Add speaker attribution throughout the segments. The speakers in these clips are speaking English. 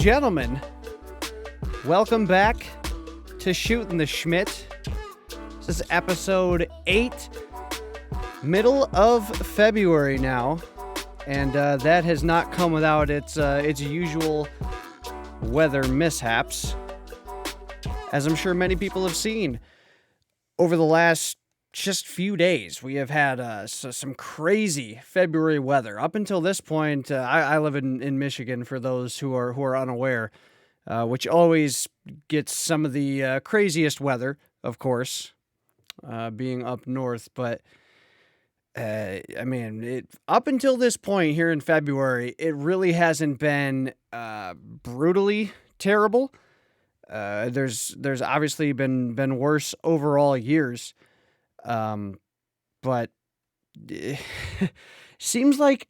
Speaker 1: gentlemen, welcome back to Shootin' the Schmidt. This is episode 8, middle of February now, and that has not come without its usual weather mishaps, as I'm sure many people have seen over the last just few days. We have had some crazy February weather. Up until this point, I live in Michigan, for those who are unaware, which always gets some of the craziest weather, of course, being up north. But up until this point here in February, it really hasn't been brutally terrible. There's obviously been worse overall years. But seems like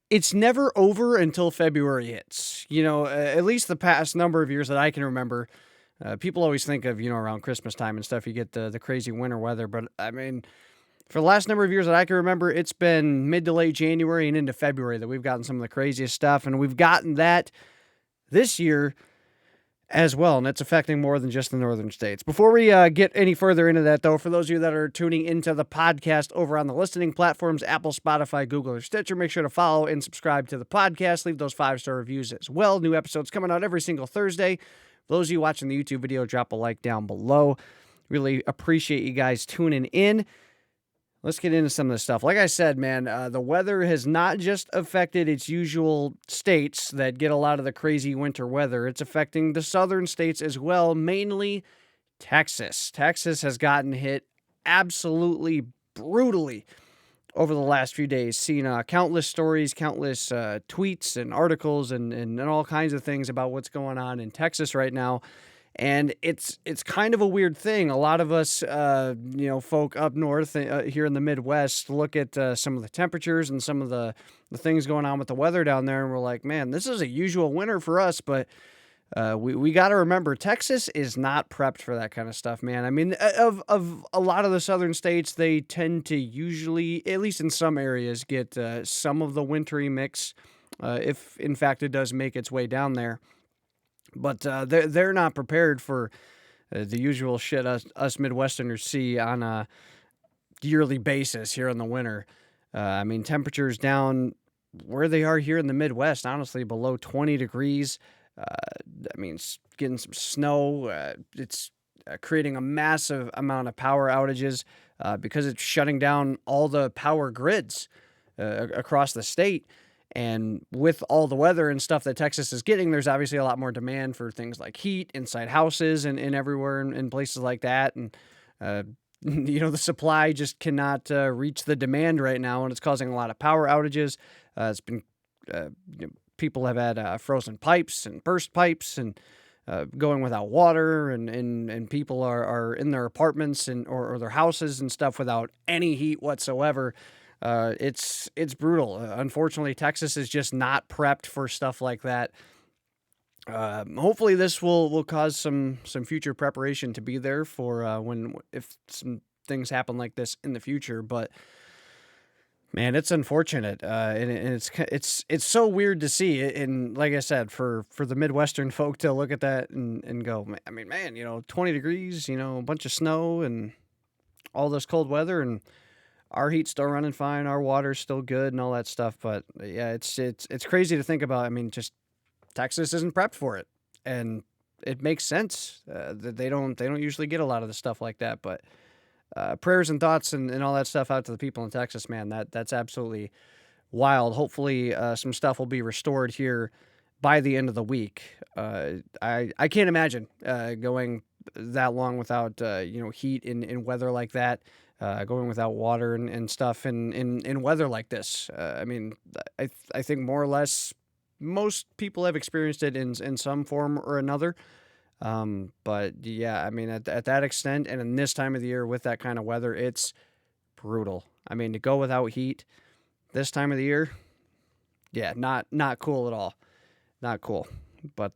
Speaker 1: it's never over until February hits. At least the past number of years that I can remember, people always think of, around Christmas time and stuff, you get the crazy winter weather. But I mean, for the last number of years that I can remember, it's been mid to late January and into February that we've gotten some of the craziest stuff. And we've gotten that this year as well, and it's affecting more than just the northern states. Before we get any further into that, though, for those of you that are tuning into the podcast over on the listening platforms, Apple, Spotify, Google, or Stitcher, make sure to follow and subscribe to the podcast. Leave those 5-star reviews as well. New episodes coming out every single Thursday. For those of you watching the YouTube video, drop a like down below. Really appreciate you guys tuning in. Let's get into some of this stuff. Like I said, man, the weather has not just affected its usual states that get a lot of the crazy winter weather. It's affecting the southern states as well, mainly Texas. Texas has gotten hit absolutely brutally over the last few days. Seen countless stories, countless tweets and articles and all kinds of things about what's going on in Texas right now. And it's kind of a weird thing. A lot of us, folk up north here in the Midwest, look at some of the temperatures and some of the things going on with the weather down there, and we're like, man, this is a usual winter for us. But we got to remember, Texas is not prepped for that kind of stuff, man. I mean, of a lot of the southern states, they tend to usually, at least in some areas, get some of the wintry mix, if in fact it does make its way down there. But they're not prepared for the usual shit us Midwesterners see on a yearly basis here in the winter. Temperatures down where they are here in the Midwest, honestly, below 20 degrees. Getting some snow. It's creating a massive amount of power outages because it's shutting down all the power grids across the state. And with all the weather and stuff that Texas is getting, there's obviously a lot more demand for things like heat inside houses and everywhere in places like that. And, the supply just cannot reach the demand right now, and it's causing a lot of power outages. It's been people have had frozen pipes and burst pipes and going without water, and people are in their apartments or their houses and stuff without any heat whatsoever. It's brutal. Unfortunately, Texas is just not prepped for stuff like that. Hopefully this will cause some future preparation to be there for if some things happen like this in the future. But man, it's unfortunate. And it's so weird to see. And like I said, for the Midwestern folk to look at that and go, I mean, man, 20 degrees, a bunch of snow and all this cold weather, and our heat's still running fine, our water's still good, and all that stuff. But yeah, it's crazy to think about. I mean, just Texas isn't prepped for it, and it makes sense that they don't usually get a lot of the stuff like that. But prayers and thoughts and all that stuff out to the people in Texas, man. That's absolutely wild. Hopefully, some stuff will be restored here by the end of the week. I can't imagine going that long without heat in weather like that. Going without water and stuff in weather like this. I think more or less most people have experienced it in some form or another. But yeah, at that extent and in this time of the year with that kind of weather, it's brutal. To go without heat this time of the year, yeah, not cool at all. Not cool. But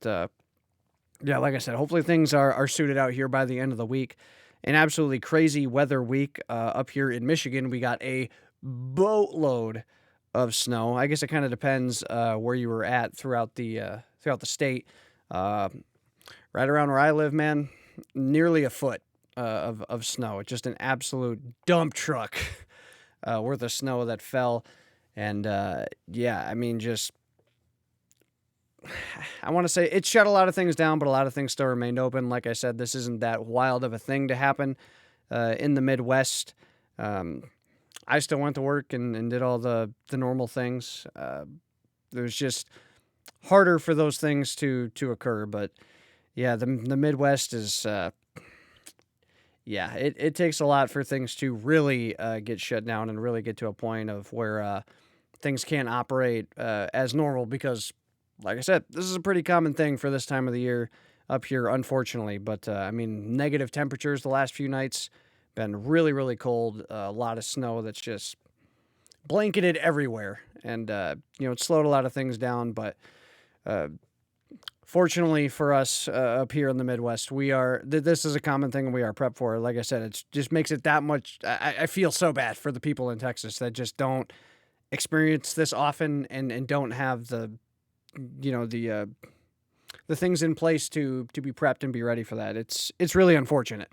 Speaker 1: yeah, like I said, hopefully things are suited out here by the end of the week. An absolutely crazy weather week up here in Michigan. We got a boatload of snow. I guess it kind of depends where you were at throughout the state. Uh, right around where I live, man, nearly a foot of snow. It's just an absolute dump truck worth of snow that fell. And yeah, I mean, just I want to say it shut a lot of things down, but a lot of things still remained open. Like I said, this isn't that wild of a thing to happen in the Midwest. Um, I still went to work and did all the normal things. It was just harder for those things to occur. But yeah, the Midwest is yeah, it takes a lot for things to really get shut down and really get to a point of where things can't operate as normal because, like I said, this is a pretty common thing for this time of the year up here, unfortunately. But I mean, negative temperatures the last few nights, been really, really cold. A lot of snow that's just blanketed everywhere, and it slowed a lot of things down. But uh, fortunately for us up here in the Midwest, this is a common thing we are prepped for. Like I said, it just makes it that much. I feel so bad for the people in Texas that just don't experience this often and don't have the things in place to be prepped and be ready for that. It's really unfortunate.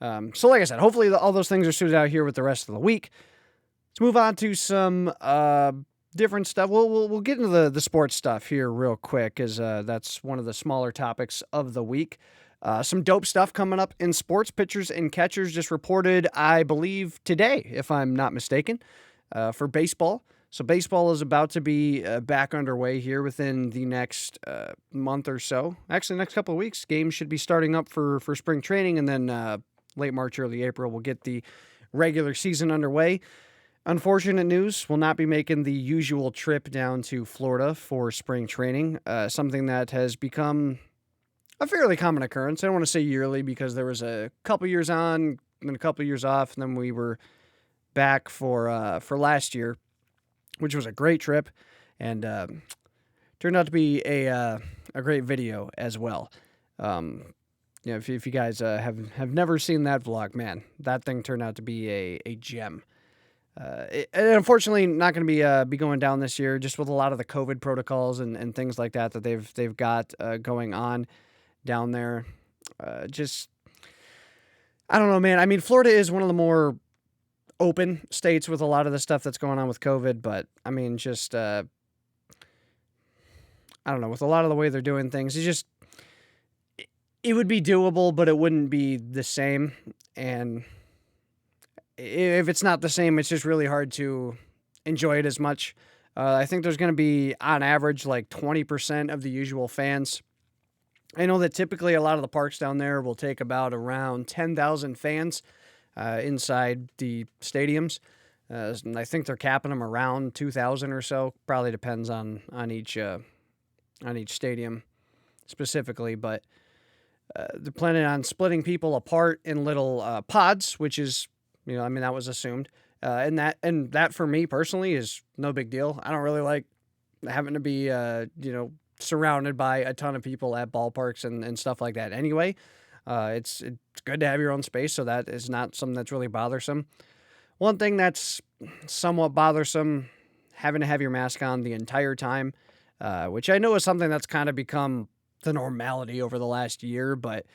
Speaker 1: So like I said, hopefully all those things are sorted out here with the rest of the week. Let's move on to some different stuff. We'll get into the sports stuff here real quick, as that's one of the smaller topics of the week. Some dope stuff coming up in sports. Pitchers and catchers just reported, I believe, today, if I'm not mistaken, for baseball. So baseball is about to be back underway here within the next month or so. Actually, next couple of weeks. Games should be starting up for spring training, and then late March, early April, we'll get the regular season underway. Unfortunate news, we'll not be making the usual trip down to Florida for spring training, something that has become a fairly common occurrence. I don't want to say yearly because there was a couple years on and a couple years off, and then we were back for last year, which was a great trip, and turned out to be a great video as well. If you guys have never seen that vlog, man, that thing turned out to be a gem. And unfortunately, not going to be going down this year, just with a lot of the COVID protocols and things like that they've got going on down there. Just I don't know, man. I mean, Florida is one of the more open states with a lot of the stuff that's going on with COVID, but I mean, just I don't know, with a lot of the way they're doing things, it would be doable, but it wouldn't be the same. And if it's not the same, it's just really hard to enjoy it as much. I think there's going to be, on average, like 20% of the usual fans. I know that typically a lot of the parks down there will take about around 10,000 fans inside the stadiums. And I think they're capping them around 2,000 or so. Probably depends on each stadium specifically, but they're planning on splitting people apart in little pods, which is, I mean, that was assumed. And that for me personally is no big deal. I don't really like having to be, surrounded by a ton of people at ballparks and stuff like that anyway. It's good to have your own space, so that is not something that's really bothersome. One thing that's somewhat bothersome, having to have your mask on the entire time, which I know is something that's kind of become the normality over the last year, but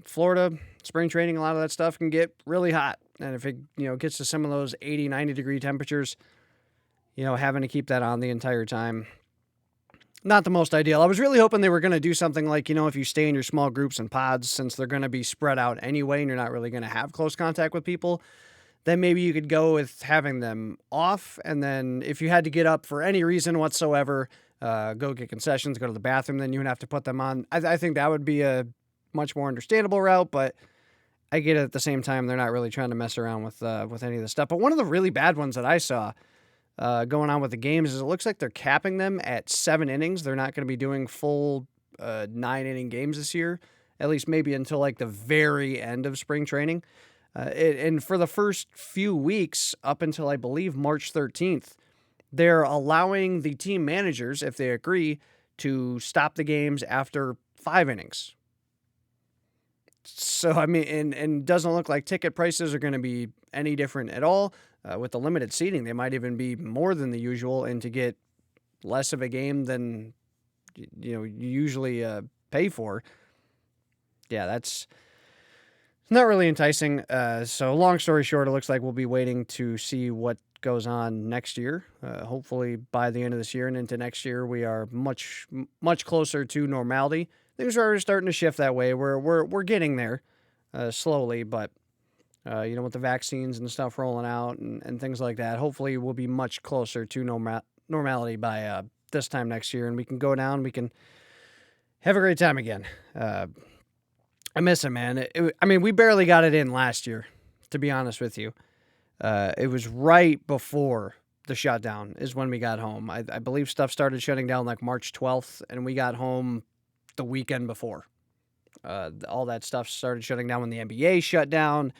Speaker 1: Florida, spring training, a lot of that stuff can get really hot. And if it, gets to some of those 80, 90-degree temperatures, having to keep that on the entire time, not the most ideal. I was really hoping they were going to do something like, if you stay in your small groups and pods, since they're going to be spread out anyway and you're not really going to have close contact with people, then maybe you could go with having them off. And then if you had to get up for any reason whatsoever, go get concessions, go to the bathroom, then you would have to put them on. I think that would be a much more understandable route, but I get it at the same time. They're not really trying to mess around with any of this stuff. But one of the really bad ones that I saw going on with the games is it looks like they're capping them at 7 innings. They're not going to be doing full 9-inning games this year, at least maybe until like the very end of spring training. And for the first few weeks, up until I believe March 13th, they're allowing the team managers, if they agree, to stop the games after 5 innings. So, I mean, and it doesn't look like ticket prices are going to be any different at all. With the limited seating, they might even be more than the usual, and to get less of a game than you usually pay for. Yeah, that's not really enticing. So long story short, it looks like we'll be waiting to see what goes on next year. Hopefully by the end of this year and into next year, we are much closer to normality. Things are starting to shift that way. We're getting there slowly, but with the vaccines and stuff rolling out and things like that, hopefully we'll be much closer to normality by this time next year, and we can go down. We can have a great time again. I miss it, man. We barely got it in last year, to be honest with you. It was right before the shutdown is when we got home. I believe stuff started shutting down like March 12th, and we got home the weekend before. All that stuff started shutting down when the NBA shut down,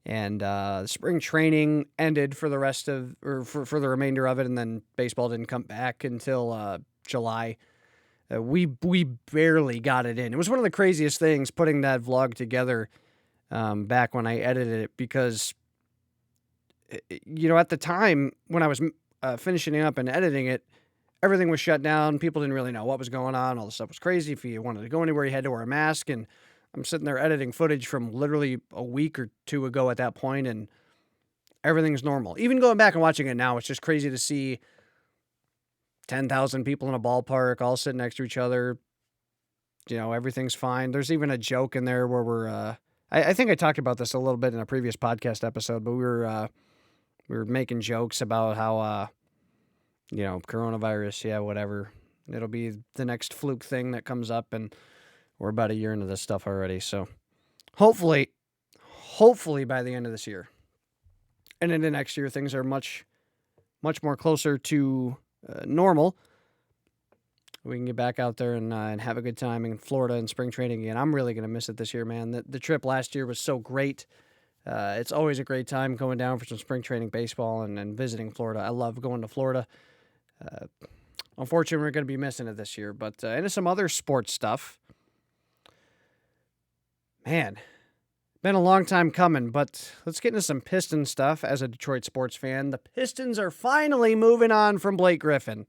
Speaker 1: and spring training ended for the rest of, or for the remainder of it, and then baseball didn't come back until July. We barely got it in. It was one of the craziest things putting that vlog together back when I edited it, because at the time when I was finishing up and editing it, everything was shut down. People didn't really know what was going on. All the stuff was crazy. If you wanted to go anywhere, you had to wear a mask. And I'm sitting there editing footage from literally a week or two ago at that point, and everything's normal. Even going back and watching it now, it's just crazy to see 10,000 people in a ballpark all sitting next to each other. Everything's fine. There's even a joke in there where we're, I think I talked about this a little bit in a previous podcast episode, but we were making jokes about how, coronavirus, yeah, whatever. It'll be the next fluke thing that comes up, and we're about a year into this stuff already. So hopefully by the end of this year and into next year, things are much more closer to normal. We can get back out there and have a good time in Florida and spring training again. I'm really going to miss it this year, man. The trip last year was so great. It's always a great time going down for some spring training baseball and visiting Florida. I love going to Florida. Unfortunately, we're going to be missing it this year. But into some other sports stuff. Man, been a long time coming, but let's get into some Pistons stuff as a Detroit sports fan. The Pistons are finally moving on from Blake Griffin.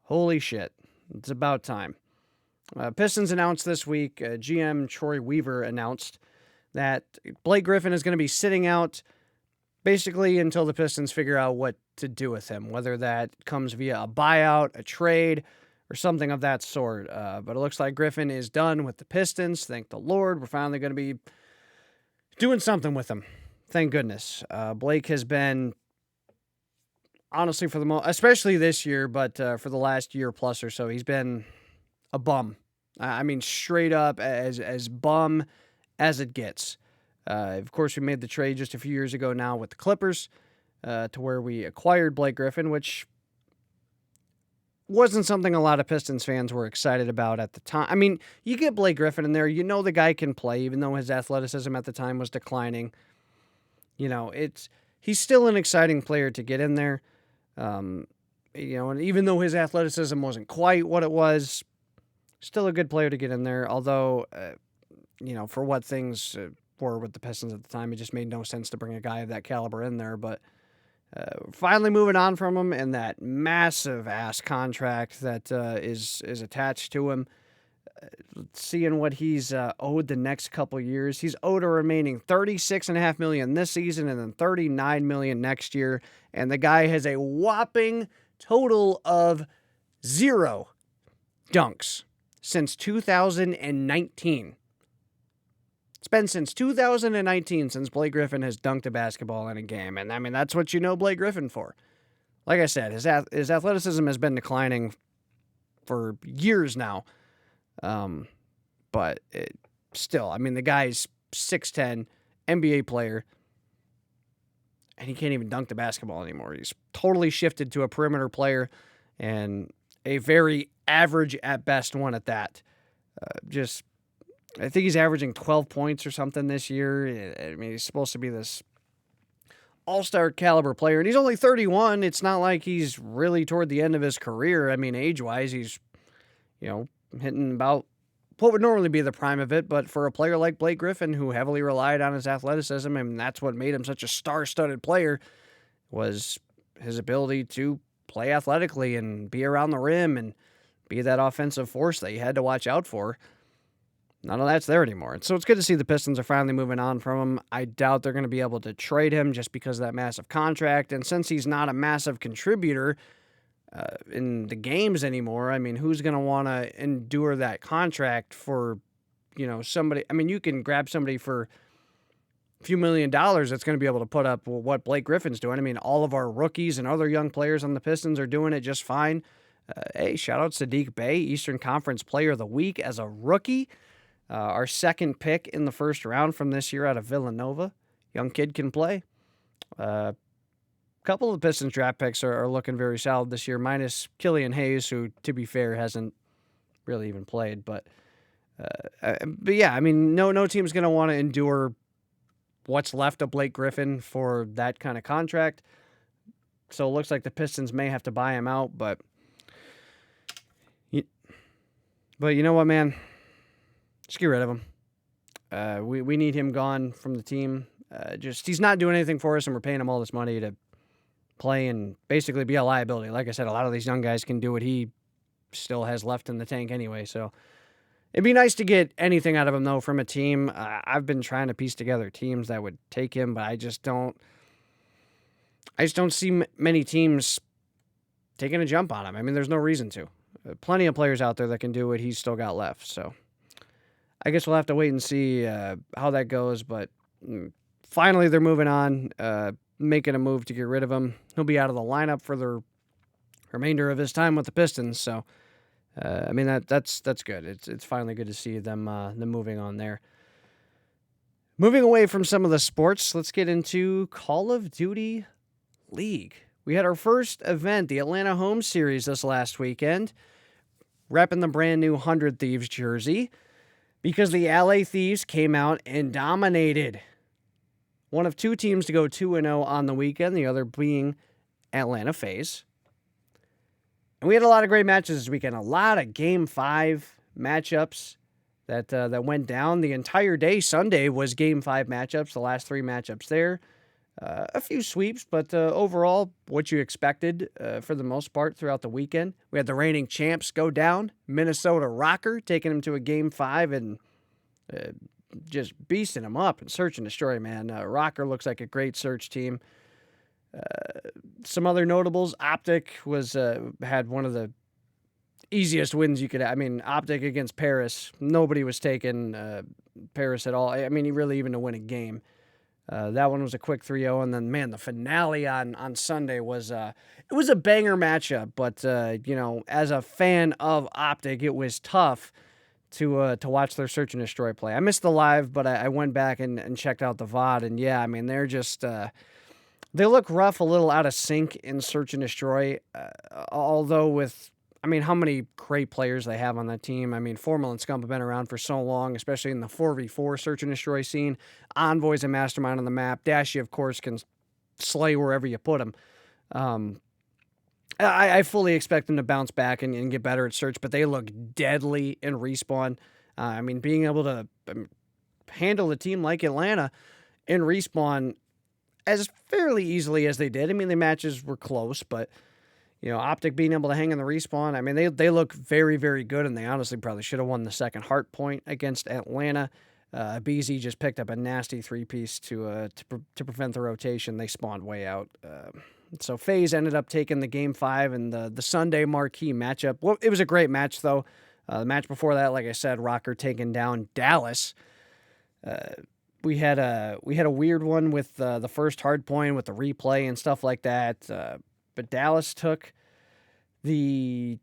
Speaker 1: Holy shit. It's about time. Pistons announced this week, GM Troy Weaver announced that Blake Griffin is going to be sitting out basically until the Pistons figure out what to do with him, whether that comes via a buyout, a trade, or something of that sort. But it looks like Griffin is done with the Pistons. Thank the Lord. We're finally going to be doing something with him. Thank goodness. Blake has been, honestly, for the most, especially this year, but for the last year plus or so, he's been a bum. Straight up as bum as it gets. Of course, we made the trade just a few years ago now with the Clippers to where we acquired Blake Griffin, which wasn't something a lot of Pistons fans were excited about at the time. You get Blake Griffin in there, the guy can play, even though his athleticism at the time was declining. He's still an exciting player to get in there. And even though his athleticism wasn't quite what it was, still a good player to get in there. Although, for what things were with the Pistons at the time, it just made no sense to bring a guy of that caliber in there. But finally moving on from him, and that massive ass contract that is attached to him. Seeing what he's owed the next couple years, he's owed a remaining $36.5 million this season, and then $39 million next year. And the guy has a whopping total of 0 dunks since 2019. It's been since 2019 since Blake Griffin has dunked a basketball in a game. And that's what you know Blake Griffin for. Like I said, his athleticism has been declining for years now. But still, the guy's 6'10", NBA player, and he can't even dunk the basketball anymore. He's totally shifted to a perimeter player, and a very average at best one at that. I think he's averaging 12 points or something this year. He's supposed to be this all-star caliber player, and he's only 31. It's not like he's really toward the end of his career. Age-wise, he's, hitting about what would normally be the prime of it, but for a player like Blake Griffin, who heavily relied on his athleticism, and that's what made him such a star-studded player, was his ability to play athletically and be around the rim and be that offensive force that you had to watch out for. None of that's there anymore. So it's good to see the Pistons are finally moving on from him. I doubt they're going to be able to trade him just because of that massive contract. And since he's not a massive contributor in the games anymore, I mean, who's going to want to endure that contract for, somebody? I mean, you can grab somebody for a few $1 million that's going to be able to put up what Blake Griffin's doing. I mean, all of our rookies and other young players on the Pistons are doing it just fine. Hey, shout out Saddiq Bey, Eastern Conference Player of the Week as a rookie. Our second pick in the first round from this year out of Villanova. Young kid can play. A couple of the Pistons draft picks are looking very solid this year, minus Killian Hayes, who, to be fair, hasn't really even played. But yeah, I mean, no team's going to want to endure what's left of Blake Griffin for that kind of contract. So it looks like the Pistons may have to buy him out. But you know what, man? Just get rid of him. We need him gone from the team. He's not doing anything for us, and we're paying him all this money to play and basically be a liability. Like I said, a lot of these young guys can do what he still has left in the tank anyway. So it'd be nice to get anything out of him, though, from a team. I've been trying to piece together teams that would take him, but I just don't see many teams taking a jump on him. I mean, there's no reason to. Plenty of players out there that can do what he's still got left, so I guess we'll have to wait and see how that goes, but finally they're moving on, making a move to get rid of him. He'll be out of the lineup for the remainder of his time with the Pistons, so I mean that's good. It's finally good to see them moving on there. Moving away from some of the sports, let's get into Call of Duty League. We had our first event, the Atlanta Home Series, this last weekend, repping the brand new 100 Thieves jersey, because the LA Thieves came out and dominated. One of two teams to go 2-0 on the weekend, the other being Atlanta FaZe. And we had a lot of great matches this weekend, a lot of Game 5 matchups that went down. The entire day, Sunday, was Game 5 matchups, the last three matchups there. A few sweeps, but overall, what you expected for the most part throughout the weekend. We had the reigning champs go down. Minnesota Rocker taking them to a Game 5 and just beasting them up and search and destroy, man. Rocker looks like a great search team. Some other notables. Optic had one of the easiest wins you could have. I mean, Optic against Paris. Nobody was taking Paris at all. I mean, he really even to win a game. That one was a quick 3-0, and then, man, the finale on Sunday was it was a banger matchup, but, as a fan of Optic, it was tough to watch their search and destroy play. I missed the live, but I went back and checked out the VOD, and, yeah, I mean, they're just they look rough, a little out of sync in search and destroy, although with how many great players they have on that team. I mean, Formal and Scump have been around for so long, especially in the 4v4 search and destroy scene. Envoy's a mastermind on the map. Dashy, of course, can slay wherever you put him. I fully expect them to bounce back and get better at search, but they look deadly in respawn. Being able to handle a team like Atlanta in respawn as fairly easily as they did. I mean, the matches were close, but Optic being able to hang in the respawn, I mean, they look very, very good, and they honestly probably should have won the second heart point against Atlanta. BZ just picked up a nasty three-piece to prevent the rotation. They spawned way out. So FaZe ended up taking the Game 5 and the Sunday marquee matchup. Well, it was a great match, though. The match before that, like I said, Rocker taking down Dallas. We had a weird one with the first hard point with the replay and stuff like that. But Dallas took I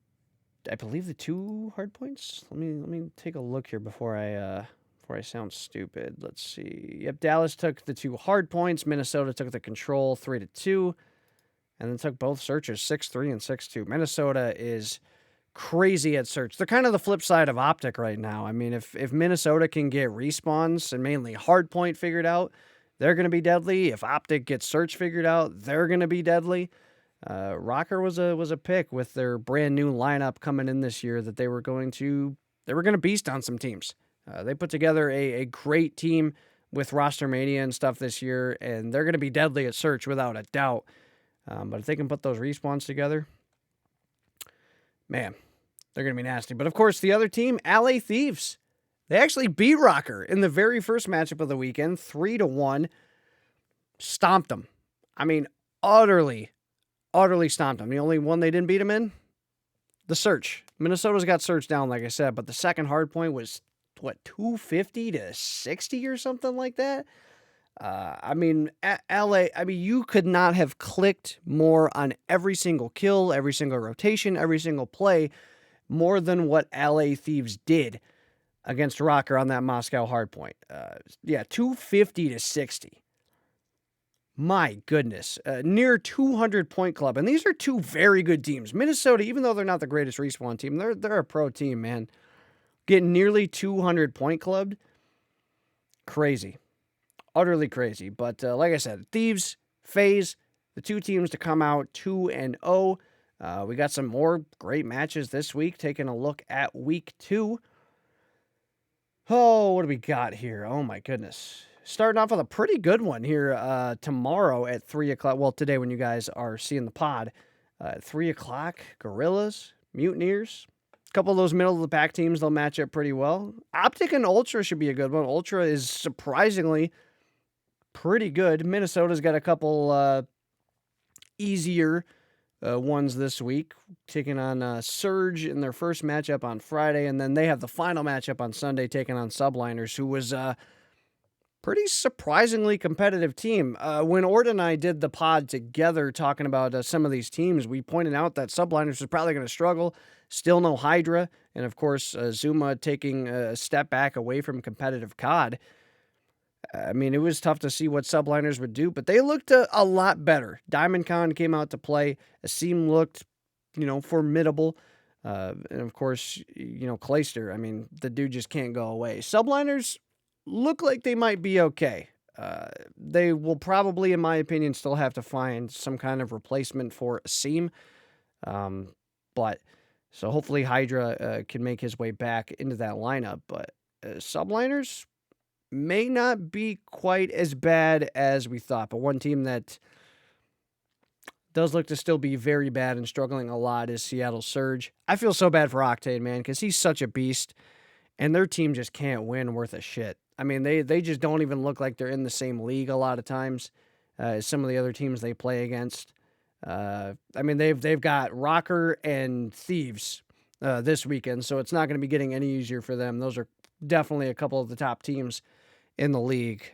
Speaker 1: believe the two hard points. Let me take a look here before I sound stupid. Let's see. Yep, Dallas took the two hard points. Minnesota took the control 3-2, and then took both searches 6-3 and 6-2. Minnesota is crazy at search. They're kind of the flip side of Optic right now. I mean, if Minnesota can get respawns and mainly hard point figured out, they're going to be deadly. If Optic gets search figured out, they're going to be deadly. Rocker was a pick with their brand new lineup coming in this year that they were going to beast on some teams. They put together a great team with roster mania and stuff this year, and they're going to be deadly at search without a doubt. But if they can put those respawns together, man, They're going to be nasty. But, of course, the other team, LA Thieves, they actually beat Rocker in the very first matchup of the weekend, 3-1. Stomped them. I mean, utterly stomped them. The only one they didn't beat them in? The search. Minnesota's got search down, like I said, but the second hard point was, 250 to 60 or something like that? I mean, LA, you could not have clicked more on every single kill, every single rotation, every single play, more than what LA Thieves did against Rocker on that Moscow hardpoint. 250 to 60. My goodness. Near 200-point club. And these are two very good teams. Minnesota, even though they're not the greatest respawn team, they're a pro team, man. Getting nearly 200-point clubbed. Crazy. Utterly crazy. But like I said, Thieves, FaZe, the two teams to come out 2-0. We got some more great matches this week. Taking a look at week 2. Oh, what do we got here? Oh, my goodness. Starting off with a pretty good one here tomorrow at 3 o'clock. Well, today when you guys are seeing the pod. At 3 o'clock, Gorillas, Mutineers. A couple of those middle-of-the-pack teams, they'll match up pretty well. Optic and Ultra should be a good one. Ultra is surprisingly pretty good. Minnesota's got a couple easier ones this week, taking on Surge in their first matchup on Friday, and then they have the final matchup on Sunday, taking on Subliners, who was pretty surprisingly competitive team. When Ord and I did the pod together talking about some of these teams, we pointed out that Subliners was probably going to struggle. Still no Hydra, and of course, Zuma taking a step back away from competitive COD. I mean, it was tough to see what Subliners would do, but they looked a lot better. DiamondCon came out to play. Asim looked, formidable. And of course, Clayster, I mean, the dude just can't go away. Subliners look like they might be okay. They will probably, in my opinion, still have to find some kind of replacement for Asim. So hopefully Hydra can make his way back into that lineup. But Subliners may not be quite as bad as we thought. But one team that does look to still be very bad and struggling a lot is Seattle Surge. I feel so bad for Octane, man, because he's such a beast. And their team just can't win worth a shit. I mean, they just don't even look like they're in the same league a lot of times as some of the other teams they play against. I mean, they've got Rocker and Thieves this weekend, so it's not going to be getting any easier for them. Those are definitely a couple of the top teams in the league.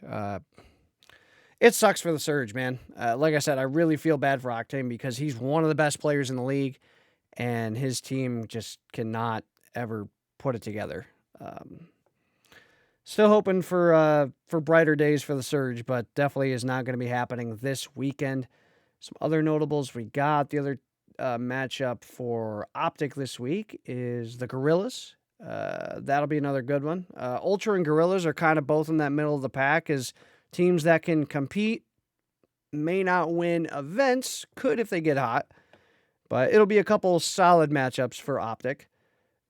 Speaker 1: It sucks for the Surge, man. Like I said, I really feel bad for Octane because he's one of the best players in the league, and his team just cannot ever put it together. Still hoping for brighter days for the Surge, but definitely is not going to be happening this weekend. Some other notables we got. The other matchup for Optic this week is the Gorillas. That'll be another good one. Ultra and Gorillas are kind of both in that middle of the pack as teams that can compete, may not win events, could if they get hot. But it'll be a couple solid matchups for Optic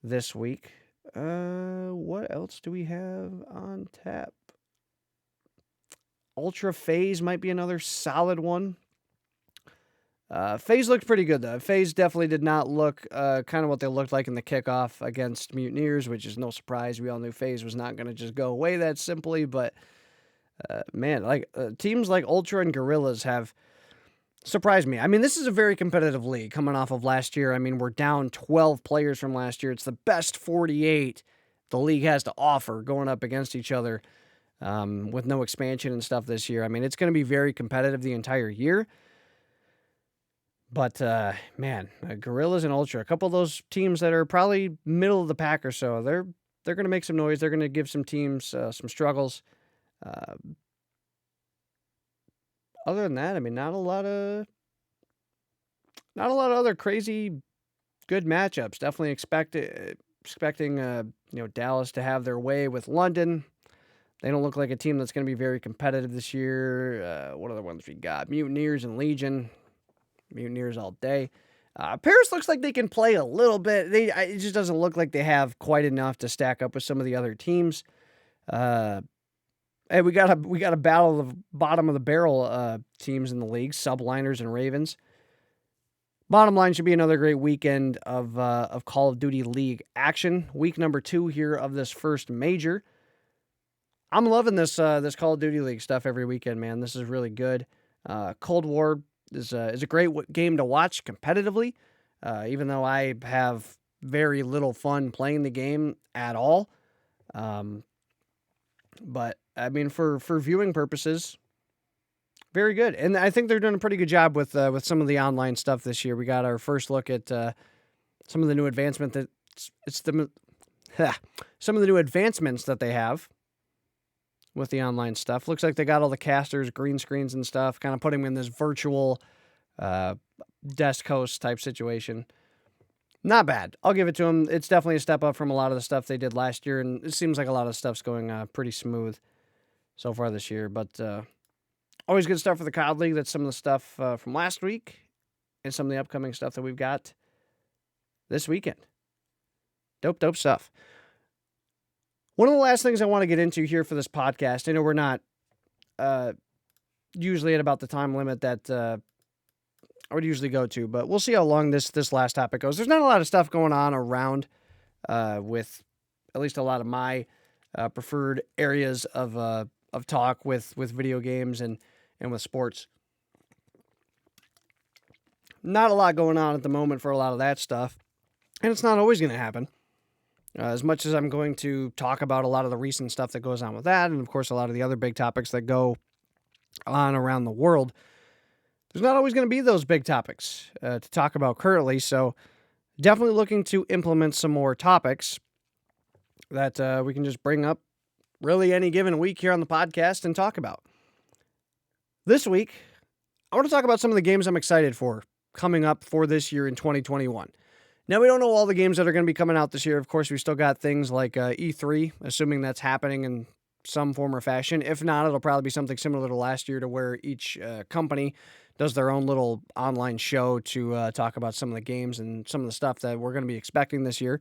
Speaker 1: this week. What else do we have on tap? Ultra FaZe might be another solid one. FaZe looked pretty good, though. FaZe definitely did not look kind of what they looked like in the kickoff against Mutineers, which is no surprise. We all knew FaZe was not going to just go away that simply, but man, teams like Ultra and Gorillas have surprised me. I mean, this is a very competitive league coming off of last year. I mean, we're down 12 players from last year. It's the best 48 the league has to offer going up against each other with no expansion and stuff this year. I mean, it's going to be very competitive the entire year. But, man, Gorillas and Ultra, a couple of those teams that are probably middle of the pack or so, they're going to make some noise. They're going to give some teams some struggles. Other than that, I mean, not a lot of other crazy good matchups. Definitely expecting Dallas to have their way with London. They don't look like a team that's going to be very competitive this year. What other ones we got? Mutineers and Legion. Mutineers all day. Paris looks like they can play a little bit. It just doesn't look like they have quite enough to stack up with some of the other teams. Hey, we got a battle of the bottom of the barrel teams in the league, Subliners and Ravens. Bottom line, should be another great weekend of Call of Duty League action. Week number 2 here of this first major. I'm loving this Call of Duty League stuff every weekend, man. This is really good. Cold War is a great game to watch competitively, even though I have very little fun playing the game at all. But I mean, for viewing purposes, very good. And I think they're doing a pretty good job with some of the online stuff this year. We got our first look at some of the new advancement that some of the new advancements that they have with the online stuff. Looks like they got all the casters, green screens and stuff, kind of putting them in this virtual desk host type situation. Not bad. I'll give it to them. It's definitely a step up from a lot of the stuff they did last year, and it seems like a lot of stuff's going pretty smooth so far this year. But always good stuff for the COD League. That's some of the stuff from last week and some of the upcoming stuff that we've got this weekend. Dope stuff. One of the last things I want to get into here for this podcast, I know we're not usually at about the time limit that I would usually go to, but we'll see how long this last topic goes. There's not a lot of stuff going on around with at least a lot of my preferred areas of talk with video games and with sports. Not a lot going on at the moment for a lot of that stuff, and it's not always going to happen. As much as I'm going to talk about a lot of the recent stuff that goes on with that, and of course a lot of the other big topics that go on around the world, there's not always going to be those big topics to talk about currently, so definitely looking to implement some more topics that we can just bring up really any given week here on the podcast and talk about. This week, I want to talk about some of the games I'm excited for coming up for this year in 2021. Now, we don't know all the games that are going to be coming out this year. Of course, we still got things like E3, assuming that's happening in some form or fashion. If not, it'll probably be something similar to last year, to where each company does their own little online show to talk about some of the games and some of the stuff that we're going to be expecting this year.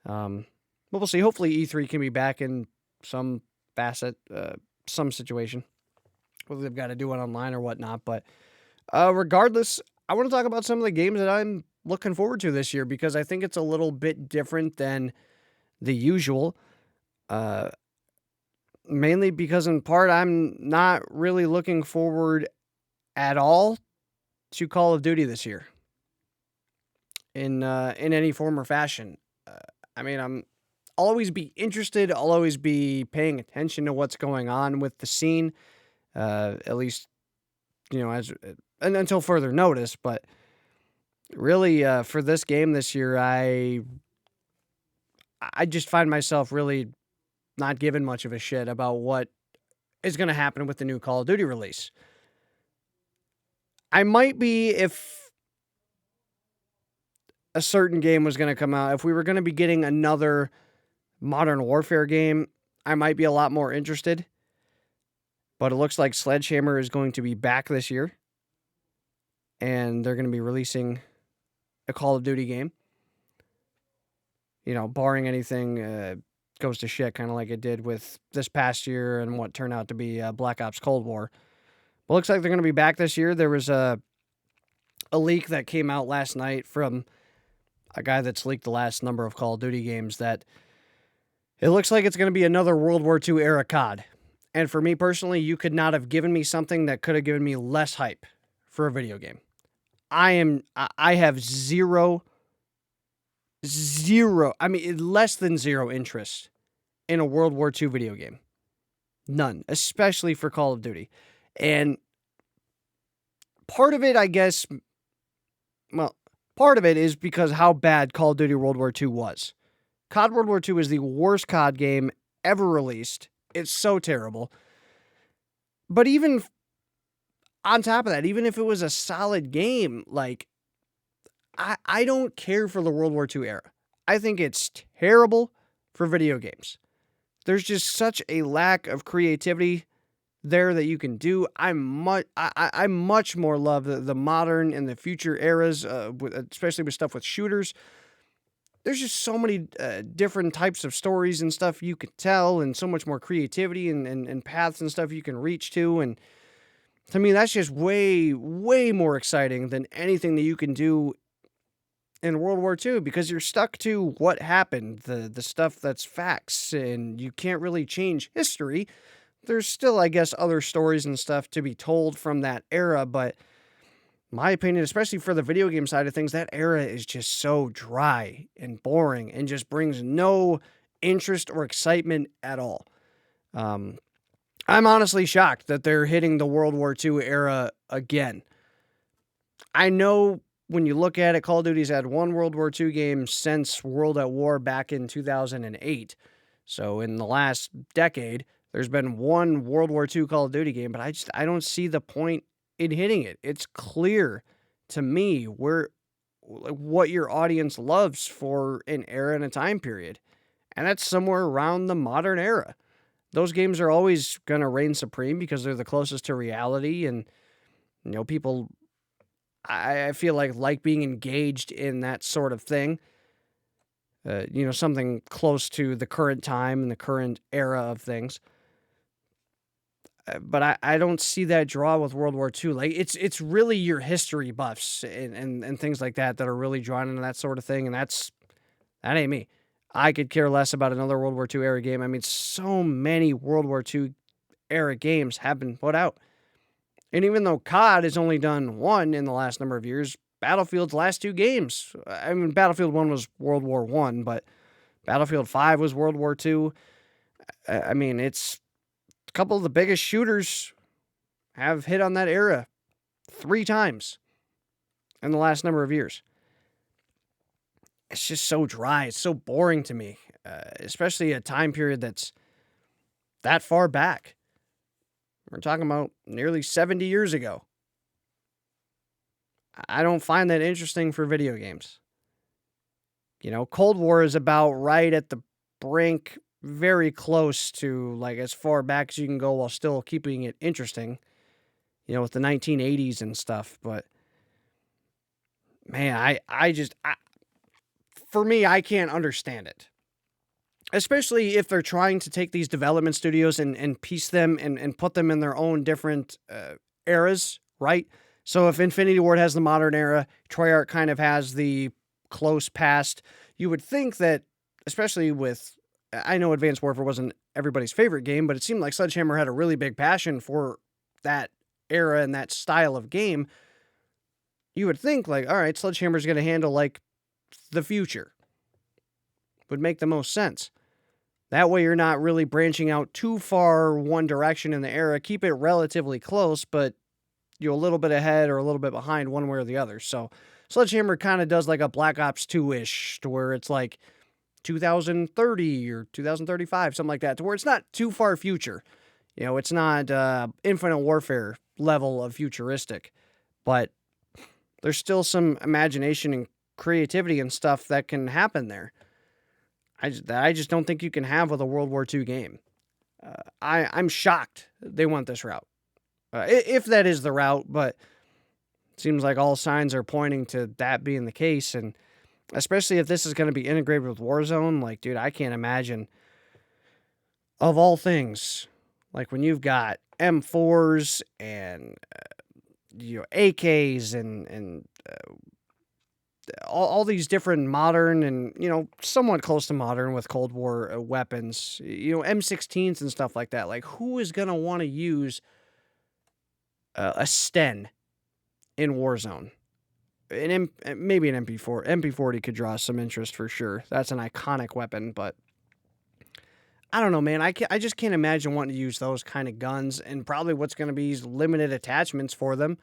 Speaker 1: But we'll see. Hopefully E3 can be back in some facet, some situation, whether they've got to do it online or whatnot. But regardless, I want to talk about some of the games that I'm looking forward to this year, because I think it's a little bit different than the usual. Mainly because in part I'm not really looking forward at all to Call of Duty this year in any form or fashion. I mean, I'll always be interested. I'll always be paying attention to what's going on with the scene, at least, and until further notice. But really, for this game this year, I just find myself really not giving much of a shit about what is going to happen with the new Call of Duty release. I might be if a certain game was going to come out. If we were going to be getting another Modern Warfare game, I might be a lot more interested. But it looks like Sledgehammer is going to be back this year, and they're going to be releasing a Call of Duty game. Barring anything goes to shit, kind of like it did with this past year and what turned out to be Black Ops Cold War. But looks like they're going to be back this year. There was a leak that came out last night from a guy that's leaked the last number of Call of Duty games that it looks like it's going to be another World War II era COD. And for me personally, you could not have given me something that could have given me less hype for a video game. I have less than zero interest in a World War II video game. None, especially for Call of Duty. And part of it, I guess, part of it is because how bad Call of Duty World War II was. COD World War II is the worst COD game ever released. It's so terrible. But even on top of that, even if it was a solid game, I don't care for the World War II era. I think it's terrible for video games. There's just such a lack of creativity there that you can do. I much more love the modern and the future eras, especially with stuff with shooters. There's just so many different types of stories and stuff you could tell, and so much more creativity and paths and stuff you can reach to, and To me, that's just way, way more exciting than anything that you can do in World War II because you're stuck to what happened, the stuff that's facts, and you can't really change history. There's still, I guess, other stories and stuff to be told from that era, but my opinion, especially for the video game side of things, that era is just so dry and boring and just brings no interest or excitement at all. Um, I'm honestly shocked that they're hitting the World War II era again. I know when you look at it, Call of Duty's had one World War II game since World at War back in 2008. So in the last decade, there's been one World War II Call of Duty game, but I don't see the point in hitting it. It's clear to me what your audience loves for an era and a time period. And that's somewhere around the modern era. Those games are always going to reign supreme because they're the closest to reality, and people I feel like being engaged in that sort of thing. Something close to the current time and the current era of things. But I don't see that draw with World War II. Like it's really your history buffs and things like that are really drawn into that sort of thing, and that ain't me. I could care less about another World War II era game. I mean, so many World War II era games have been put out. And even though COD has only done one in the last number of years, Battlefield's last two games, I mean, Battlefield 1 was World War I, but Battlefield 5 was World War II. I mean, it's a couple of the biggest shooters have hit on that era 3 times in the last number of years. It's just so dry. It's so boring to me, especially a time period that's that far back. We're talking about nearly 70 years ago. I don't find that interesting for video games. Cold War is about right at the brink, very close to like as far back as you can go while still keeping it interesting, with the 1980s and stuff. But man, for me, I can't understand it. Especially if they're trying to take these development studios and piece them and put them in their own different eras, right? So if Infinity Ward has the modern era, Treyarch kind of has the close past, you would think that, especially with, I know Advanced Warfare wasn't everybody's favorite game, but it seemed like Sledgehammer had a really big passion for that era and that style of game. You would think like, all right, Sledgehammer's going to handle like the future. Would make the most sense. That way you're not really branching out too far one direction in the era. Keep it relatively close, but you're a little bit ahead or a little bit behind one way or the other. So Sledgehammer kind of does like a Black Ops 2-ish, to where it's like 2030 or 2035, something like that, to where it's not too far future. It's not Infinite Warfare level of futuristic, but there's still some imagination and creativity and stuff that can happen there. I just don't think you can have with a World War II game. I'm shocked they went this route. If that is the route, but it seems like all signs are pointing to that being the case. And especially if this is going to be integrated with Warzone, like, dude, I can't imagine, of all things, like when you've got M4s and AKs and all these different modern and, somewhat close to modern with Cold War weapons, M16s and stuff like that. Like, who is going to want to use a Sten in Warzone? Maybe an MP4. MP40 could draw some interest for sure. That's an iconic weapon, but I don't know, man. I just can't imagine wanting to use those kind of guns, and probably what's going to be limited attachments for them.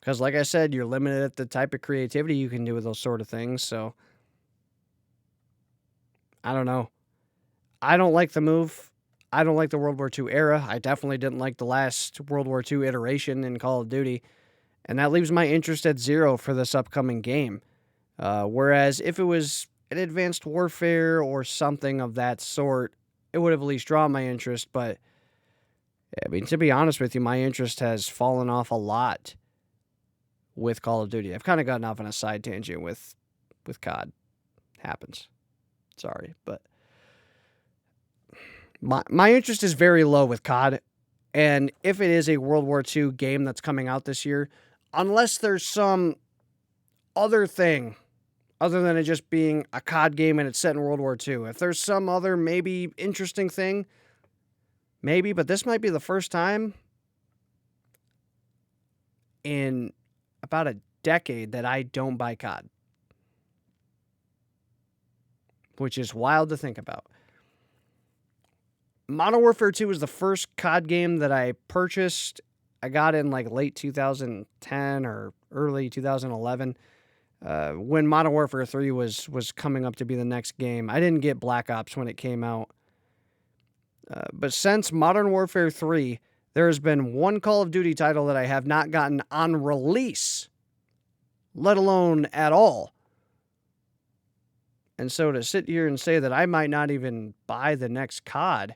Speaker 1: Because, like I said, you're limited at the type of creativity you can do with those sort of things. So, I don't know. I don't like the move. I don't like the World War II era. I definitely didn't like the last World War II iteration in Call of Duty. And that leaves my interest at 0 for this upcoming game. Whereas if it was an Advanced Warfare or something of that sort, it would have at least drawn my interest. But, I mean, to be honest with you, my interest has fallen off a lot with Call of Duty. I've kind of gotten off on a side tangent with COD. Happens. Sorry, but my interest is very low with COD, And if it is a World War II game that's coming out this year, unless there's some other thing other than it just being a COD game and it's set in World War II, if there's some other maybe interesting thing, maybe, but this might be the first time in about a decade that I don't buy COD, which is wild to think about. Modern Warfare 2 was the first COD game that I purchased. I got in like late 2010 or early 2011 when Modern Warfare 3 was coming up to be the next game. I didn't get Black Ops when it came out. But since Modern Warfare 3, there has been one Call of Duty title that I have not gotten on release, let alone at all. And so to sit here and say that I might not even buy the next COD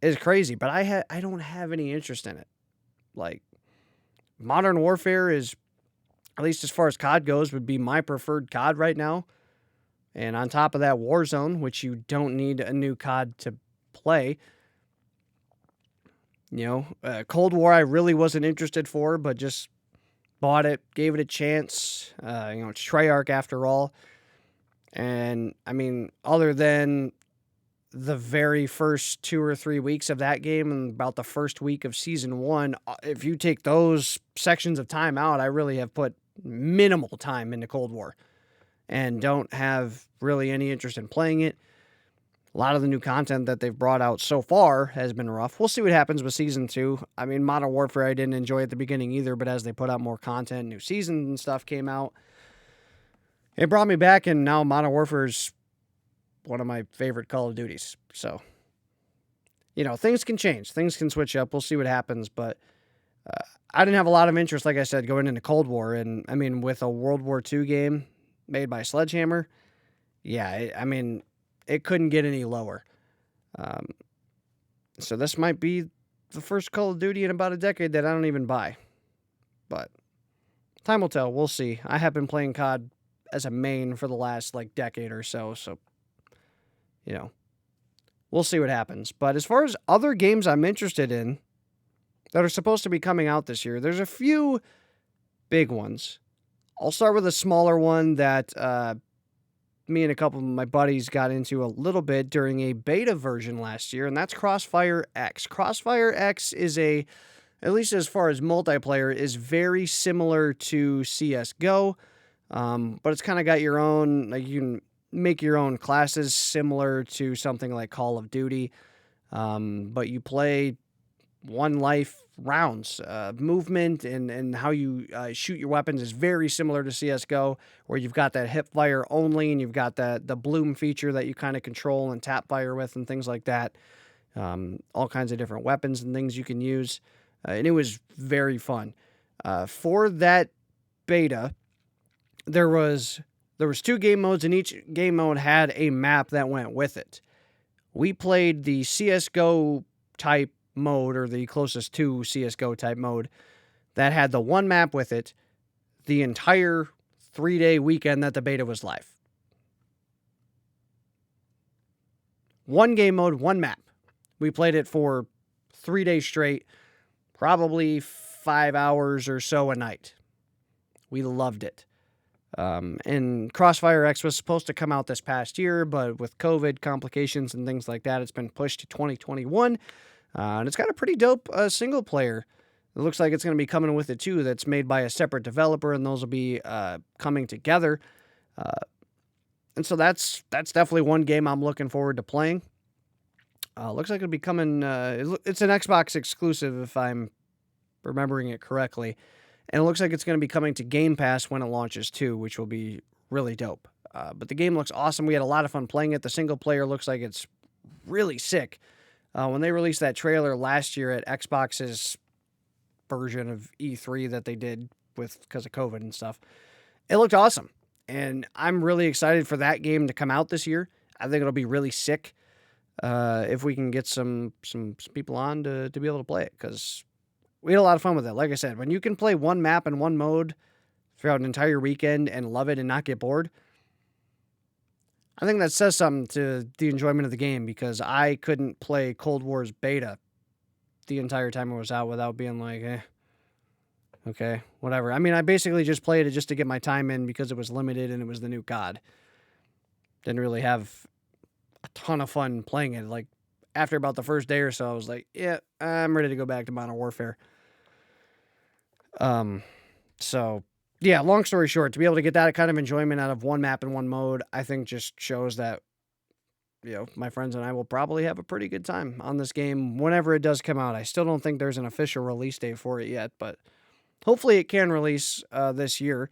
Speaker 1: is crazy, but I don't have any interest in it. Like, Modern Warfare is, at least as far as COD goes, would be my preferred COD right now. And on top of that, Warzone, which you don't need a new COD to play. Cold War I really wasn't interested for, but just bought it, gave it a chance. It's Treyarch after all. And, I mean, other than the very first 2 or 3 weeks of that game and about the first week of Season 1, if you take those sections of time out, I really have put minimal time into Cold War and don't have really any interest in playing it. A lot of the new content that they've brought out so far has been rough. We'll see what happens with Season 2. I mean, Modern Warfare I didn't enjoy at the beginning either, but as they put out more content, new seasons and stuff came out, it brought me back, and now Modern Warfare is one of my favorite Call of Duties. So, things can change. Things can switch up. We'll see what happens, but I didn't have a lot of interest, like I said, going into Cold War. And, I mean, with a World War II game made by Sledgehammer, it couldn't get any lower. So this might be the first Call of Duty in about a decade that I don't even buy. But time will tell. We'll see. I have been playing COD as a main for the last, decade or so. So, we'll see what happens. But as far as other games I'm interested in that are supposed to be coming out this year, there's a few big ones. I'll start with a smaller one that me and a couple of my buddies got into a little bit during a beta version last year, and that's Crossfire X. Crossfire X is at least as far as multiplayer, is very similar to CSGO, but it's kind of got your own, you can make your own classes similar to something like Call of Duty, but you play one life rounds. Movement and how you shoot your weapons is very similar to CSGO, where you've got that hip fire only, and you've got the bloom feature that you kind of control and tap fire with and things like that. All kinds of different weapons and things you can use, and it was very fun. For that beta, there was 2 game modes, and each game mode had a map that went with it. We played the CSGO type mode, or the closest to CSGO type mode, that had the one map with it the entire 3-day weekend that the beta was live. One game mode, one map. We played it for 3 days straight, probably 5 hours or so a night. We loved it. And Crossfire X was supposed to come out this past year, but with COVID complications and things like that, it's been pushed to 2021. And it's got a pretty dope single player. It looks like it's going to be coming with it too. That's made by a separate developer, and those will be coming together. And so that's definitely one game I'm looking forward to playing. Looks like it'll be coming. It's an Xbox exclusive, if I'm remembering it correctly. And it looks like it's going to be coming to Game Pass when it launches too, which will be really dope. But the game looks awesome. We had a lot of fun playing it. The single player looks like it's really sick. When they released that trailer last year at Xbox's version of E3 that they did because of COVID and stuff, it looked awesome. And I'm really excited for that game to come out this year. I think it'll be really sick if we can get some people on to be able to play it, because we had a lot of fun with it. Like I said, when you can play one map and one mode throughout an entire weekend and love it and not get bored, I think that says something to the enjoyment of the game, because I couldn't play Cold War's beta the entire time it was out without being like, okay, whatever. I mean, I basically just played it just to get my time in because it was limited and it was the new COD. Didn't really have a ton of fun playing it. Like, after about the first day or so, I was like, yeah, I'm ready to go back to Modern Warfare. So, yeah, long story short, to be able to get that kind of enjoyment out of one map and one mode, I think just shows that, my friends and I will probably have a pretty good time on this game whenever it does come out. I still don't think there's an official release date for it yet, but hopefully it can release this year.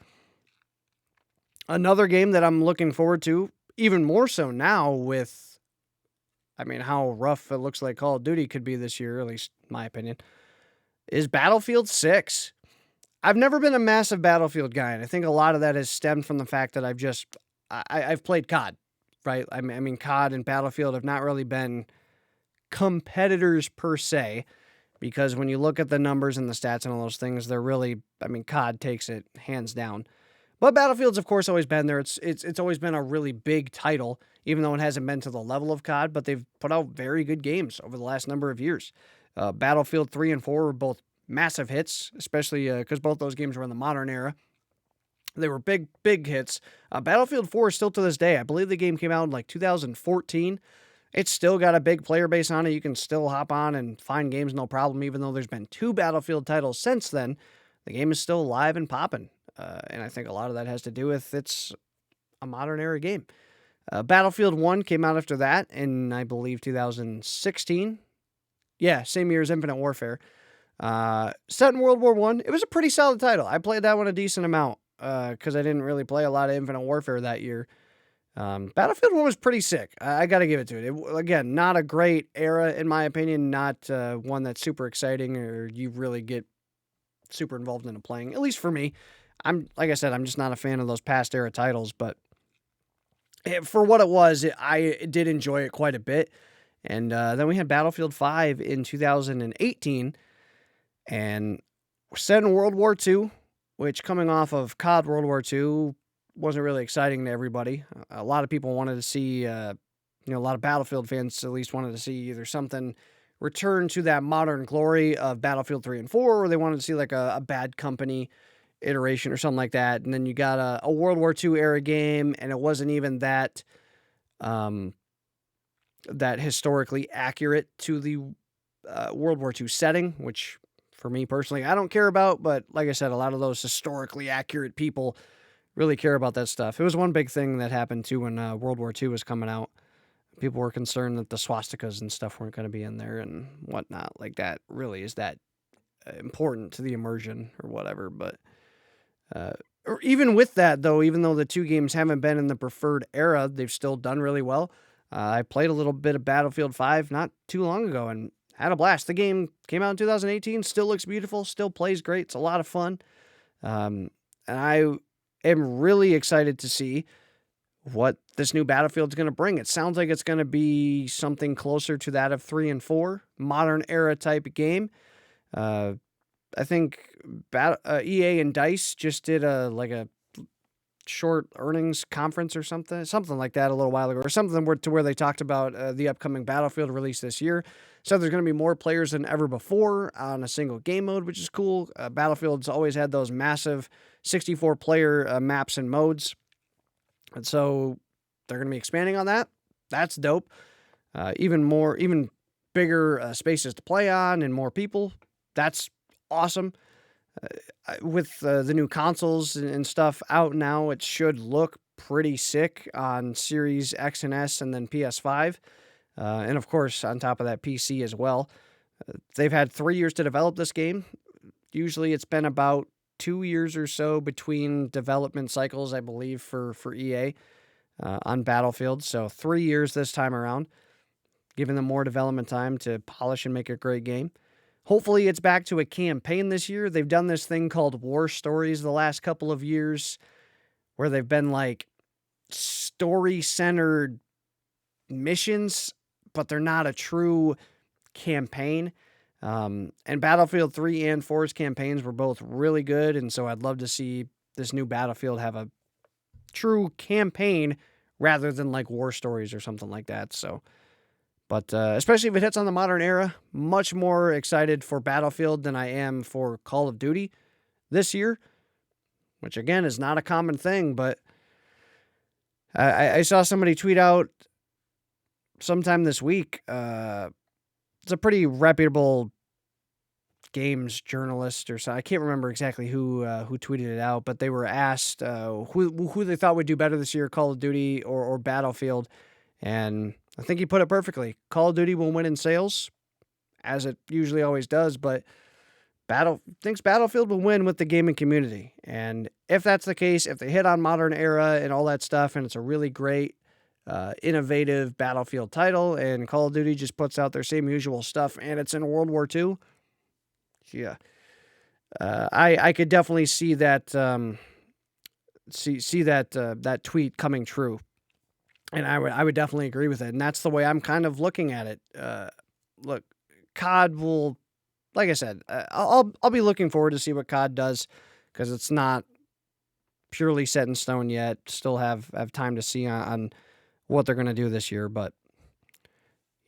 Speaker 1: Another game that I'm looking forward to, even more so now with, how rough it looks like Call of Duty could be this year, at least in my opinion, is Battlefield 6. I've never been a massive Battlefield guy, and I think a lot of that has stemmed from the fact that I've played COD, right? COD and Battlefield have not really been competitors per se, because when you look at the numbers and the stats and all those things, they're really, COD takes it hands down. But Battlefield's, of course, always been there. It's always been a really big title, even though it hasn't been to the level of COD, but they've put out very good games over the last number of years. Battlefield 3 and 4 were both massive hits, especially because both those games were in the modern era. They were big hits. Battlefield 4 is still to this day. I believe the game came out in like 2014. It's still got a big player base on it. You can still hop on and find games no problem, even though there's been 2 Battlefield titles since then. The game is still live and popping. And I think a lot of that has to do with it's a modern era game. Battlefield 1 came out after that in, I believe, 2016. Yeah, same year as Infinite Warfare. Set in World War I. It was a pretty solid title. I played that one a decent amount because I didn't really play a lot of Infinite Warfare that year. Battlefield 1 was pretty sick. I got to give it to it. Again, not a great era, in my opinion. Not one that's super exciting or you really get super involved in playing, at least for me. Like I said, I'm just not a fan of those past era titles, but for what it was, I did enjoy it quite a bit. And then we had Battlefield 5 in 2018, and set in World War II, which coming off of COD World War II wasn't really exciting to everybody. A lot of people wanted to see, a lot of Battlefield fans at least wanted to see either something return to that modern glory of Battlefield 3 and 4, or they wanted to see like a Bad Company iteration or something like that. And then you got a World War II era game, and it wasn't even that that historically accurate to the World War II setting, which for me personally, I don't care about. But like I said, a lot of those historically accurate people really care about that stuff. It was one big thing that happened too when World War II was coming out. People were concerned that the swastikas and stuff weren't going to be in there and whatnot. Like that really is that important to the immersion or whatever. But or even with that, though, even though the 2 games haven't been in the preferred era, they've still done really well. I played a little bit of Battlefield 5 not too long ago and had a blast. The game came out in 2018, still looks beautiful, still plays great. It's a lot of fun. And I am really excited to see what this new Battlefield's going to bring. It sounds like it's going to be something closer to that of 3 and 4, modern era type game. I think EA and DICE just did a short earnings conference or something like that a little while ago, or something where they talked about the upcoming Battlefield release this year. So there's going to be more players than ever before on a single game mode, which is cool. Battlefield's always had those massive 64-player maps and modes, and so they're going to be expanding on that. That's dope. Even bigger spaces to play on and more people. That's awesome. With the new consoles and stuff out now, it should look pretty sick on Series X and S and then PS5. And of course, on top of that, PC as well. They've had 3 years to develop this game. Usually it's been about 2 years or so between development cycles, I believe, for EA on Battlefield. So 3 years this time around, giving them more development time to polish and make a great game. Hopefully it's back to a campaign this year. They've done this thing called War Stories the last couple of years, where they've been like story-centered missions, but they're not a true campaign. And Battlefield 3 and 4's campaigns were both really good, and so I'd love to see this new Battlefield have a true campaign rather than like War Stories or something like that. So But especially if it hits on the modern era, much more excited for Battlefield than I am for Call of Duty this year, which again is not a common thing. But I saw somebody tweet out sometime this week. It's a pretty reputable games journalist or so. I can't remember exactly who tweeted it out, but they were asked who they thought would do better this year, Call of Duty or Battlefield, and I think he put it perfectly. Call of Duty will win in sales, as it usually always does, but Battlefield will win with the gaming community. And if that's the case, if they hit on modern era and all that stuff, and it's a really great, innovative Battlefield title, and Call of Duty just puts out their same usual stuff, and it's in World War II, yeah, I could definitely see that that tweet coming true, and I would definitely agree with it, and that's the way I'm kind of looking at it. Look, COD will, like I said, I'll be looking forward to see what COD does, because it's not purely set in stone yet. Still have time to see on what they're going to do this year, but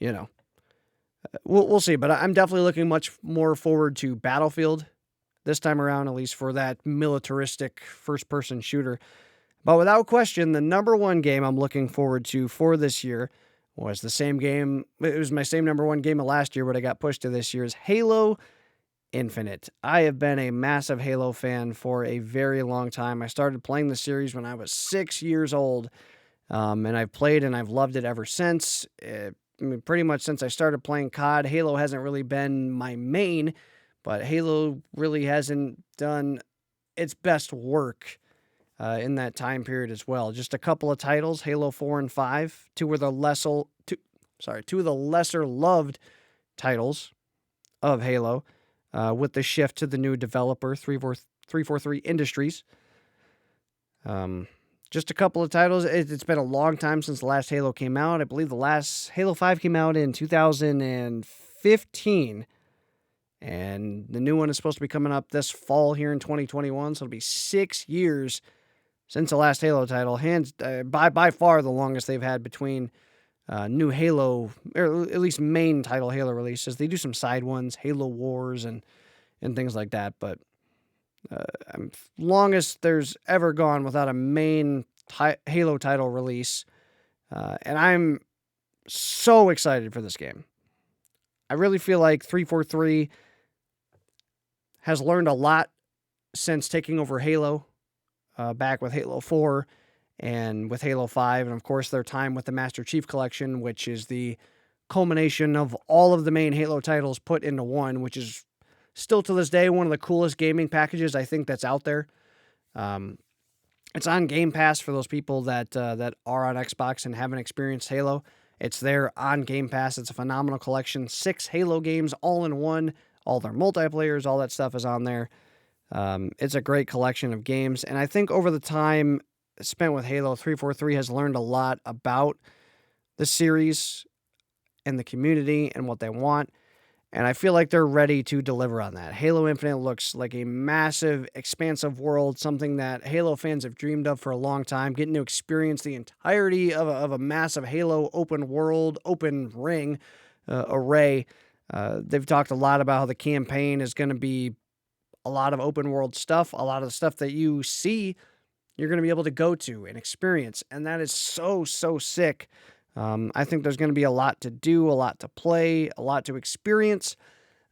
Speaker 1: you know, we'll see. But I'm definitely looking much more forward to Battlefield this time around, at least for that militaristic first-person shooter. But without question, the number one game I'm looking forward to for this year was the same game. It was my same number one game of last year, but I got pushed to this year's Halo Infinite. I have been a massive Halo fan for a very long time. I started playing the series when I was 6 years old, and I've played and I've loved it ever since. Pretty much since I started playing COD, Halo hasn't really been my main, but Halo really hasn't done its best work in that time period as well. Just a couple of titles, Halo 4 and 5, two of the lesser loved titles of Halo, with the shift to the new developer, 343 Industries. Just a couple of titles. It's been a long time since the last Halo came out. I believe the last Halo 5 came out in 2015. And the new one is supposed to be coming up this fall here in 2021. So it'll be 6 years since the last Halo title. By far the longest they've had between new Halo, or at least main title Halo releases. They do some side ones, Halo Wars and things like that. But longest there's ever gone without a main Halo title release. And I'm so excited for this game. I really feel like 343 has learned a lot since taking over Halo, back with Halo 4 and with Halo 5, and of course their time with the Master Chief Collection, which is the culmination of all of the main Halo titles put into one, which is still to this day one of the coolest gaming packages I think that's out there. It's on Game Pass for those people that are on Xbox and haven't experienced Halo. It's there on Game Pass. It's a phenomenal collection. 6 Halo games all in one. All their multiplayers, all that stuff is on there. It's a great collection of games. And I think over the time spent with Halo, 343 has learned a lot about the series and the community and what they want. And I feel like they're ready to deliver on that. Halo Infinite looks like a massive, expansive world, something that Halo fans have dreamed of for a long time, getting to experience the entirety of a massive Halo open world, open ring array. They've talked a lot about how the campaign is going to be a lot of open world stuff, a lot of the stuff that you see, you're going to be able to go to and experience. And that is so, so sick. I think there's going to be a lot to do, a lot to play, a lot to experience.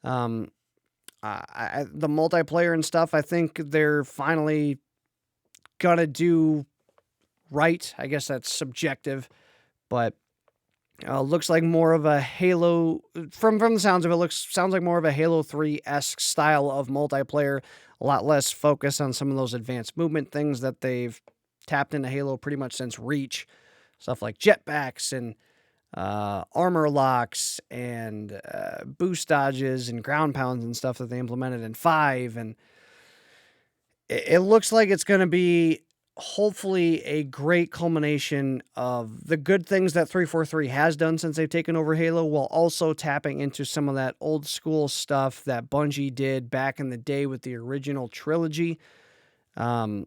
Speaker 1: The multiplayer and stuff, I think they're finally going to do right. I guess that's subjective, but looks like more of a Halo, from the sounds of it, sounds like more of a Halo 3-esque style of multiplayer, a lot less focus on some of those advanced movement things that they've tapped into Halo pretty much since Reach. Stuff like jetpacks and armor locks and boost dodges and ground pounds and stuff that they implemented in 5. And it looks like it's going to be hopefully a great culmination of the good things that 343 has done since they've taken over Halo, while also tapping into some of that old school stuff that Bungie did back in the day with the original trilogy. I'm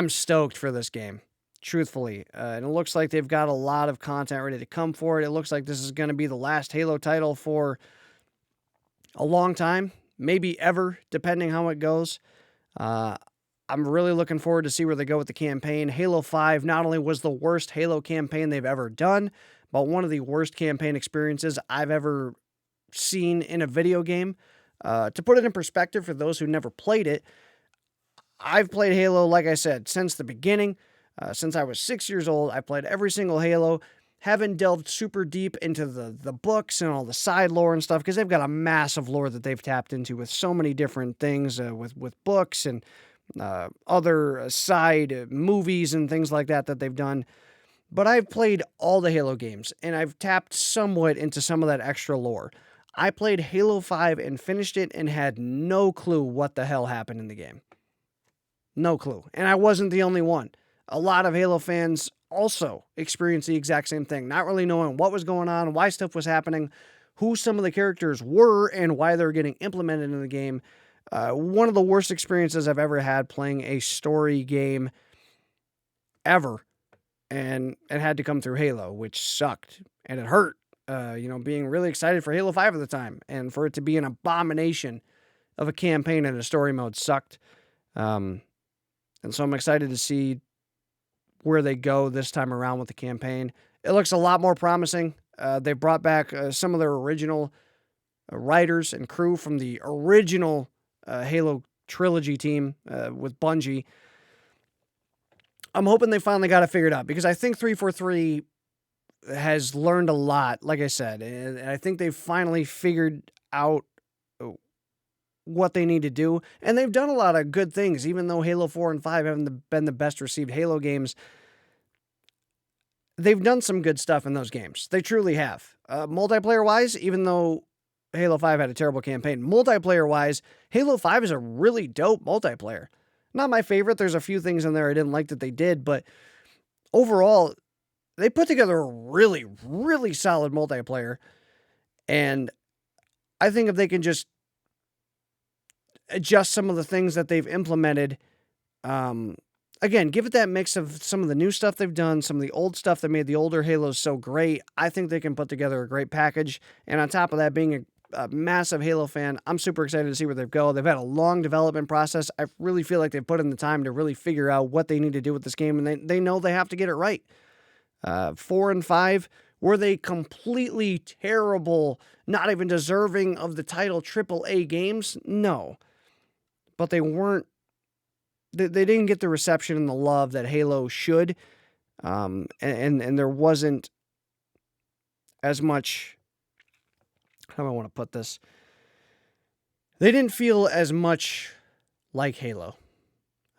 Speaker 1: stoked for this game. truthfully. And it looks like they've got a lot of content ready to come for it. It looks like this is going to be the last Halo title for a long time, maybe ever, depending how it goes. I'm really looking forward to see where they go with the campaign. Halo 5 not only was the worst Halo campaign they've ever done, but one of the worst campaign experiences I've ever seen in a video game. To put it in perspective for those who never played it, I've played Halo, like I said, since the beginning. Since I was 6 years old, I played every single Halo. Haven't delved super deep into the books and all the side lore and stuff, because they've got a massive lore that they've tapped into with so many different things, with books and other side movies and things like that they've done. But I've played all the Halo games, and I've tapped somewhat into some of that extra lore. I played Halo 5 and finished it and had no clue what the hell happened in the game. No clue. And I wasn't the only one. A lot of Halo fans also experienced the exact same thing, not really knowing what was going on, why stuff was happening, who some of the characters were, and why they were getting implemented in the game. One of the worst experiences I've ever had playing a story game ever. And it had to come through Halo, which sucked. And it hurt, being really excited for Halo 5 at the time. And for it to be an abomination of a campaign and a story mode sucked. And so I'm excited to see where they go this time around with the campaign. It looks a lot more promising. They brought back some of their original writers and crew from the original Halo trilogy team with Bungie. I'm hoping they finally got it figured out, because I think 343 has learned a lot, like I said, and I think they've finally figured out what they need to do, and they've done a lot of good things, even though Halo 4 and 5 haven't been the best received Halo games. They've done some good stuff in those games. They truly have. Multiplayer-wise, even though Halo 5 had a terrible campaign, multiplayer-wise, Halo 5 is a really dope multiplayer. Not my favorite. There's a few things in there I didn't like that they did, but overall, they put together a really, really solid multiplayer. And I think if they can just adjust some of the things that they've implemented, again, give it that mix of some of the new stuff they've done, some of the old stuff that made the older Halos so great, I think they can put together a great package. And on top of that, being a massive Halo fan, I'm super excited to see where they go. They've had a long development process. I really feel like they've put in the time to really figure out what they need to do with this game, and they know they have to get it right. 4 and 5, were they completely terrible, not even deserving of the title AAA games? No. But they weren't, they didn't get the reception and the love that Halo should, and there wasn't as much, how do I want to put this? They didn't feel as much like Halo.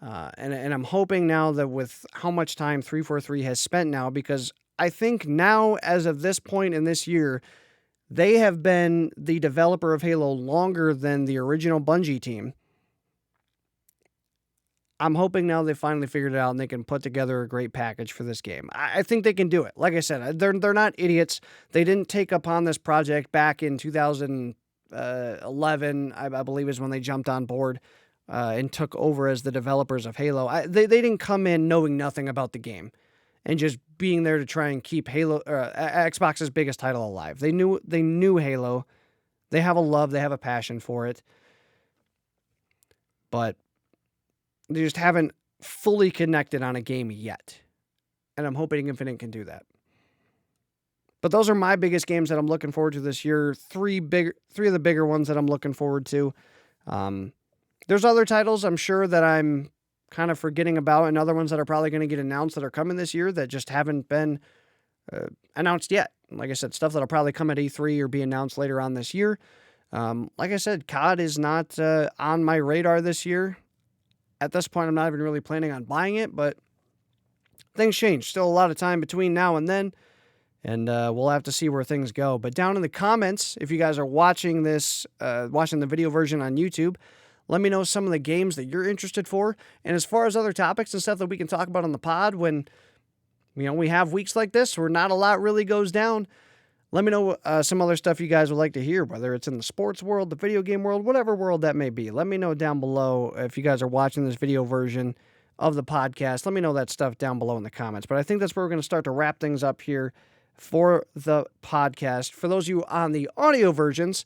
Speaker 1: And I'm hoping now that with how much time 343 has spent now, because I think now, as of this point in this year, they have been the developer of Halo longer than the original Bungie team. I'm hoping now they finally figured it out and they can put together a great package for this game. I think they can do it. Like I said, they're not idiots. They didn't take upon this project back in 2011, I believe is when they jumped on board and took over as the developers of Halo. They didn't come in knowing nothing about the game and just being there to try and keep Halo, Xbox's biggest title, alive. They knew Halo. They have a love. They have a passion for it. But they just haven't fully connected on a game yet. And I'm hoping Infinite can do that. But those are my biggest games that I'm looking forward to this year. Three of the bigger ones that I'm looking forward to. There's other titles I'm sure that I'm kind of forgetting about, and other ones that are probably going to get announced that are coming this year that just haven't been announced yet. Like I said, stuff that'll probably come at E3 or be announced later on this year. Like I said, COD is not on my radar this year. At this point, I'm not even really planning on buying it, but things change. Still a lot of time between now and then, and we'll have to see where things go. But down in the comments, if you guys are watching this, watching the video version on YouTube, let me know some of the games that you're interested for. And as far as other topics and stuff that we can talk about on the pod when, we have weeks like this where not a lot really goes down, let me know some other stuff you guys would like to hear, whether it's in the sports world, the video game world, whatever world that may be. Let me know down below if you guys are watching this video version of the podcast. Let me know that stuff down below in the comments. But I think that's where we're going to start to wrap things up here for the podcast. For those of you on the audio versions,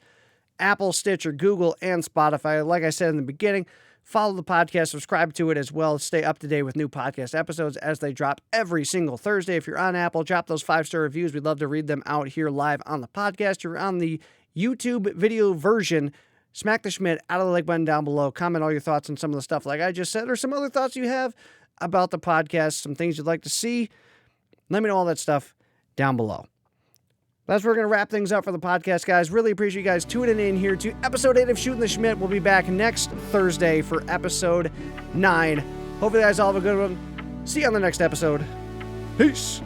Speaker 1: Apple, Stitcher, Google, and Spotify, like I said in the beginning, follow the podcast, subscribe to it as well. Stay up to date with new podcast episodes as they drop every single Thursday. If you're on Apple, drop those 5-star reviews. We'd love to read them out here live on the podcast. If you're on the YouTube video version, smack the Schmidt out of the like button down below. Comment all your thoughts on some of the stuff like I just said, or some other thoughts you have about the podcast, some things you'd like to see. Let me know all that stuff down below. That's where we're going to wrap things up for the podcast, guys. Really appreciate you guys tuning in here to episode 8 of Shootin' the Schmidt. We'll be back next Thursday for episode 9. Hopefully you guys all have a good one. See you on the next episode. Peace.